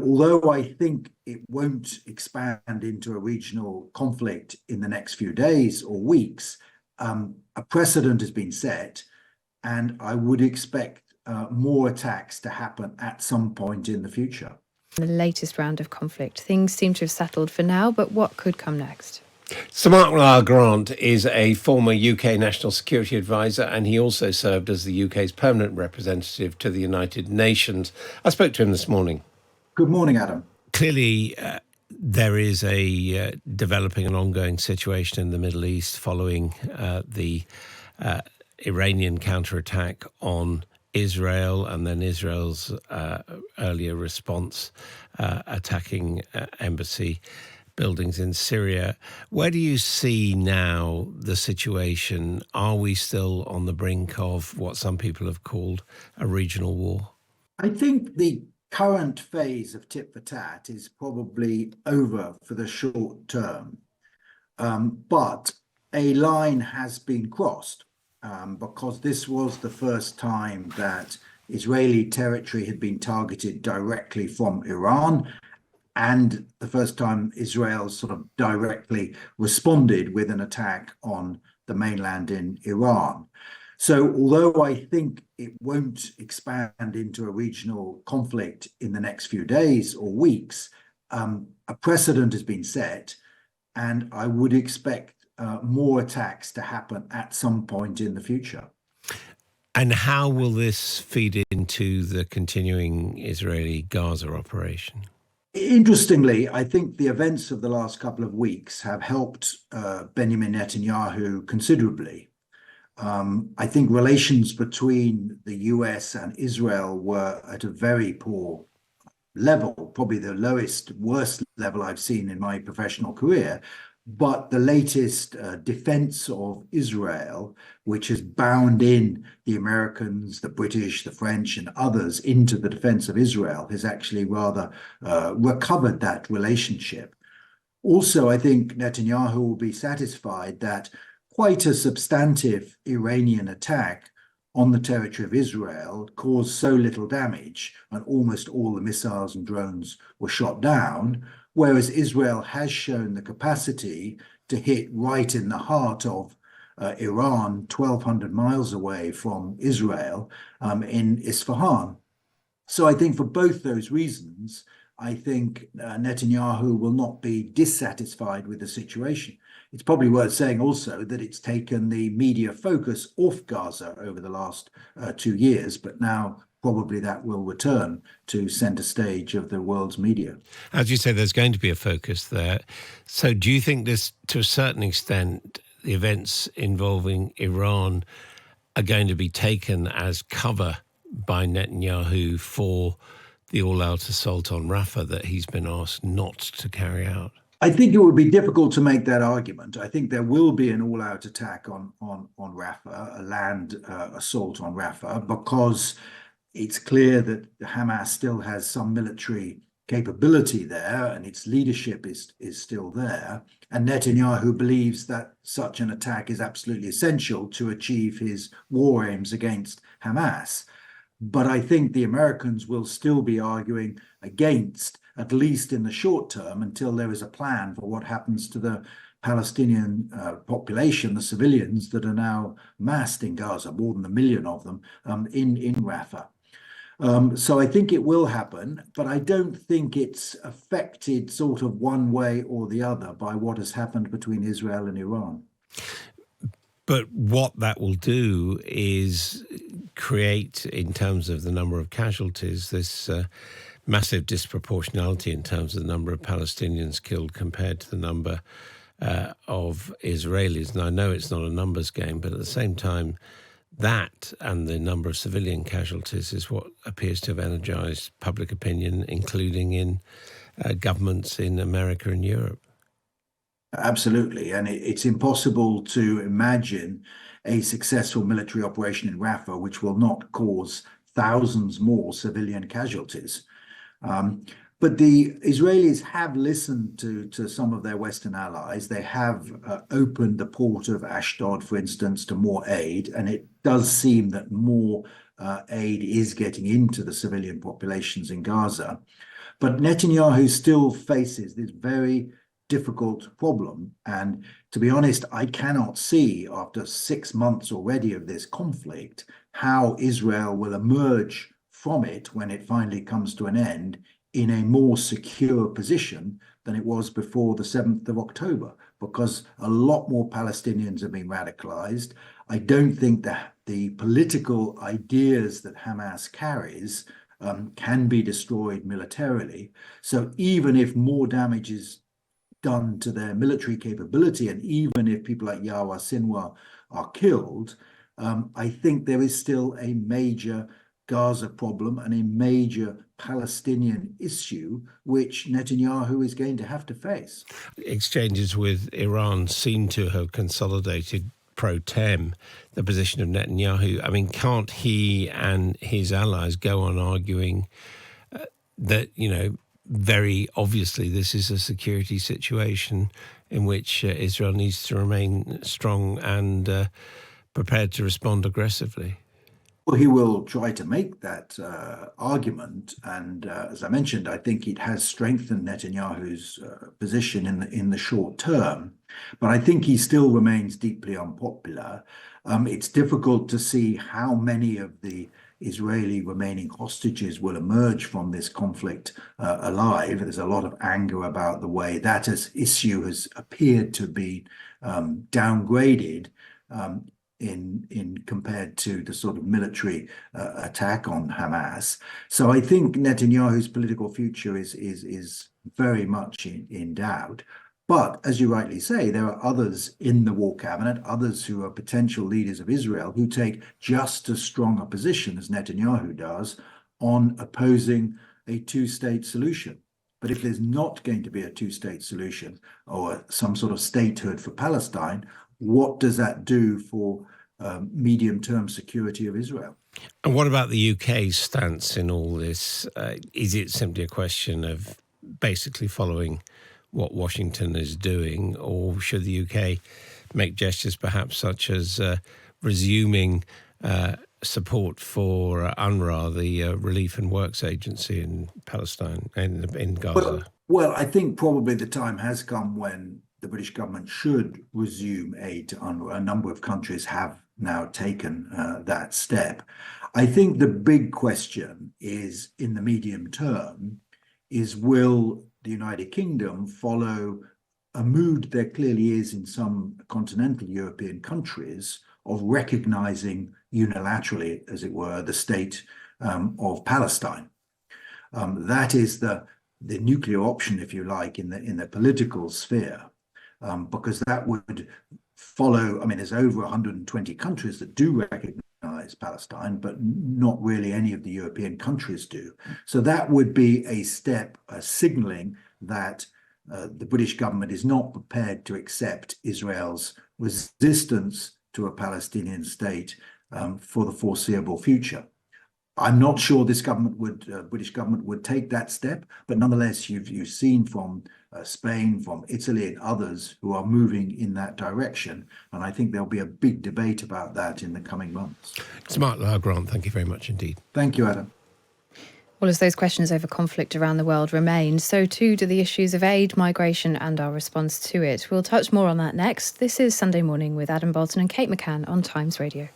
although I think it won't expand into a regional conflict in the next few days or weeks, a precedent has been set, and I would expect more attacks to happen at some point in the future. The latest round of conflict, things seem to have settled for now, but what could come next? So Mark Lyall Grant is a former UK National Security Advisor, and he also served as the UK's permanent representative to the United Nations. I spoke to him this morning. Good morning, Adam. Clearly, there is a developing and ongoing situation in the Middle East following the Iranian counterattack on Israel, and then Israel's earlier response attacking embassy buildings in Syria. Where do you see now the situation? Are we still on the brink of what some people have called a regional war? I think the current phase of tit for tat is probably over for the short term, but a line has been crossed because this was the first time that Israeli territory had been targeted directly from Iran, and the first time Israel sort of directly responded with an attack on the mainland in Iran. So although I think it won't expand into a regional conflict in the next few days or weeks, a precedent has been set, and I would expect more attacks to happen at some point in the future. And how will this feed into the continuing Israeli Gaza operation? Interestingly, I think the events of the last couple of weeks have helped Benjamin Netanyahu considerably. I think relations between the US and Israel were at a very poor level, probably the worst level I've seen in my professional career. But the latest defense of Israel, which has bound in the Americans, the British, the French, and others into the defense of Israel, has actually rather recovered that relationship. Also, I think Netanyahu will be satisfied that quite a substantive Iranian attack on the territory of Israel caused so little damage, and almost all the missiles and drones were shot down, whereas Israel has shown the capacity to hit right in the heart of Iran, 1,200 miles away from Israel, in Isfahan. So I think for both those reasons, I think Netanyahu will not be dissatisfied with the situation. It's probably worth saying also that it's taken the media focus off Gaza over the last 2 years, but now probably that will return to center stage of the world's media. As you say, there's going to be a focus there. So do you think this, to a certain extent, the events involving Iran are going to be taken as cover by Netanyahu for the all-out assault on Rafah that he's been asked not to carry out? I think it would be difficult to make that argument. I think there will be an all-out attack on Rafah, a land assault on Rafah, because it's clear that Hamas still has some military capability there, and its leadership is still there. And Netanyahu believes that such an attack is absolutely essential to achieve his war aims against Hamas. But I think the Americans will still be arguing against, at least in the short term, until there is a plan for what happens to the Palestinian population, the civilians that are now massed in Gaza, more than 1 million of them in Rafah. So I think it will happen, but I don't think it's affected sort of one way or the other by what has happened between Israel and Iran. But what that will do is create, in terms of the number of casualties, this massive disproportionality in terms of the number of Palestinians killed compared to the number of Israelis. And I know it's not a numbers game, but at the same time, that and the number of civilian casualties is what appears to have energized public opinion, including in governments in America and Europe. Absolutely. And it's impossible to imagine a successful military operation in Rafah which will not cause thousands more civilian casualties. But the Israelis have listened to some of their Western allies. They have opened the port of Ashdod, for instance, to more aid. And it does seem that more aid is getting into the civilian populations in Gaza. But Netanyahu still faces this very difficult problem. And to be honest, I cannot see, after 6 months already of this conflict, how Israel will emerge from it when it finally comes to an end in a more secure position than it was before the 7th of October, because a lot more Palestinians have been radicalized. I don't think that the political ideas that Hamas carries can be destroyed militarily. So even if more damage is done to their military capability, and even if people like Yahya Sinwar are killed, I think there is still a major Gaza problem and a major Palestinian issue, which Netanyahu is going to have to face. Exchanges with Iran seem to have consolidated pro tem the position of Netanyahu. I mean, can't he and his allies go on arguing that, very obviously this is a security situation in which Israel needs to remain strong and prepared to respond aggressively? Well, he will try to make that argument, and as I mentioned, I think it has strengthened Netanyahu's position in the short term. But I think he still remains deeply unpopular. It's difficult to see how many of the Israeli remaining hostages will emerge from this conflict alive. There's a lot of anger about the way that issue has appeared to be downgraded. In compared to the sort of military attack on Hamas. So I think Netanyahu's political future is very much in doubt. But as you rightly say, there are others in the war cabinet, others who are potential leaders of Israel, who take just as strong a position as Netanyahu does on opposing a two-state solution. But if there's not going to be a two-state solution or some sort of statehood for Palestine, what does that do for medium-term security of Israel? And what about the UK's stance in all this? Is it simply a question of basically following what Washington is doing, or should the UK make gestures perhaps such as resuming support for UNRWA, the Relief and Works Agency in Palestine and in Gaza? Well, I think probably the time has come when the British government should resume aid to UNRWA. A number of countries have now taken that step. I think the big question is, in the medium term, is will the United Kingdom follow a mood there clearly is in some continental European countries of recognizing unilaterally, as it were, the state of Palestine. That is the nuclear option, if you like, in the political sphere, because that would follow. I mean, there's over 120 countries that do recognize Palestine, but not really any of the European countries do. So that would be a step signaling that the British government is not prepared to accept Israel's resistance to a Palestinian state for the foreseeable future. I'm not sure this government British government would take that step, but nonetheless, you've seen from Spain, from Italy, and others who are moving in that direction, and I think there'll be a big debate about that in the coming months. It's Mark Lyall Grant. Thank you very much indeed. Thank you, Adam. Well, as those questions over conflict around the world remain, so too do the issues of aid, migration, and our response to it. We'll touch more on that next. This is Sunday Morning with Adam Bolton and Kate McCann on Times Radio.